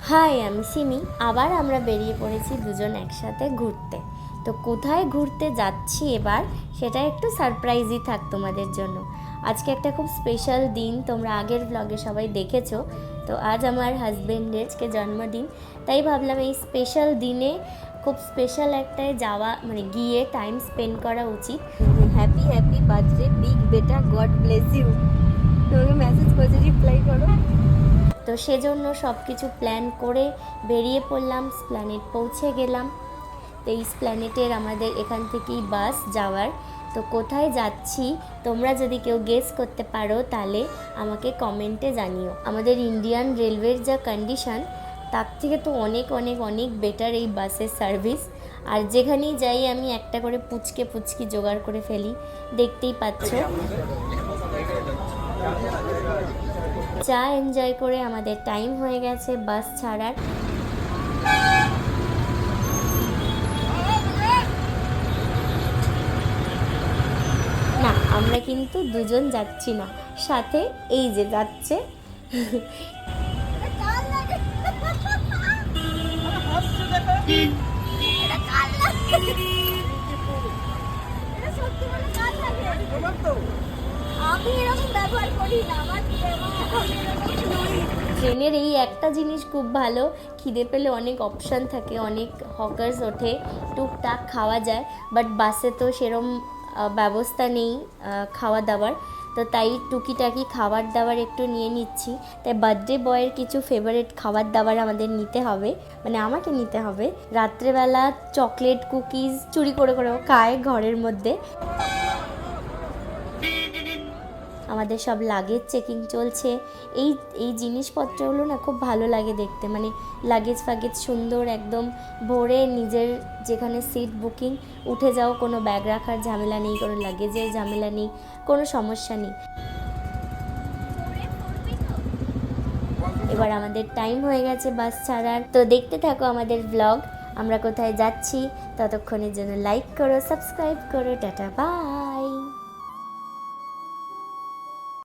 High, আমি সিমি। আবার আমরা বেরিয়ে পড়েছি দুজন একসাথে ঘুরতে। তো কোথায় ঘুরতে যাচ্ছি এবার সেটা একটু সারপ্রাইজই থাক তোমাদের জন্য। আজকে একটা খুব স্পেশাল দিন, তোমরা আগের ব্লগে সবাই দেখেছো। তো আজ আমার হাজবেন্ডের আজকে জন্মদিন, তাই ভাবলাম এই স্পেশাল দিনে খুব স্পেশাল একটায় যাওয়া মানে গিয়ে টাইম স্পেন্ড করা উচিত। হ্যাপি হ্যাপি বার্থডে বিগ বেটা, গড ব্লেস ইউ। তোমাকে মেসেজ করেছে, রিপ্লাই করো। তো সেজন্য সব কিছু প্ল্যান করে বেরিয়ে পড়লাম, স্প্ল্যানেট পৌঁছে গেলাম। তো এই স্প্ল্যানেটের আমাদের এখান থেকেই বাস যাওয়ার। তো কোথায় যাচ্ছি তোমরা যদি কেউ গেস করতে পারো তাহলে আমাকে কমেন্টে জানিও। আমাদের ইন্ডিয়ান রেলওয়ের যা কন্ডিশন তার থেকে তো অনেক অনেক অনেক বেটার এই বাসের সার্ভিস। আর যেখানেই যাই আমি একটা করে পুচকে পুচকি জোগাড় করে ফেলি, দেখতেই পাচ্ছ। চা এনজয় করে আমাদের টাইম হয়ে গেছে বাস ছাড়ার। না, আমরা কিন্তু দুজন যাচ্ছি না, সাথে এই যে যাচ্ছে। ট্রেনের এই একটা জিনিস খুব ভালো, খিদে পেলে অনেক অপশান থাকে, অনেক হকার্স ওঠে, টুকটাক খাওয়া যায়। বাট বাসে তো সেরম ব্যবস্থা নেই খাওয়া দাওয়ার। তো তাই টুকিটাকি খাবার দাবার একটু নিয়ে নিচ্ছি। তাই বার্থডে বয়ের কিছু ফেভারিট খাবার দাবার আমাদের নিতে হবে, মানে আমাকে নিতে হবে। রাত্রেবেলা চকলেট কুকিজ চুরি করে করে খায় ঘরের মধ্যে। আমাদের সব লাগেজ চেকিং চলছে। এই এই জিনিসপত্রগুলো না খুব ভালো লাগে দেখতে, মানে লাগেজ ফাগেজ সুন্দর একদম ভরে, নিজের যেখানে সিট বুকিং, উঠে যাও, কোনো ব্যাগ রাখার ঝামেলা নেই, কোনো লাগেজের ঝামেলা নেই, কোনো সমস্যা নেই। এবার আমাদের টাইম হয়ে গেছে বাস ছাড়ার। তো দেখতে থাকো আমাদের ব্লগ, আমরা কোথায় যাচ্ছি। ততক্ষণের জন্য লাইক করো, সাবস্ক্রাইব করো, টাটা বাই।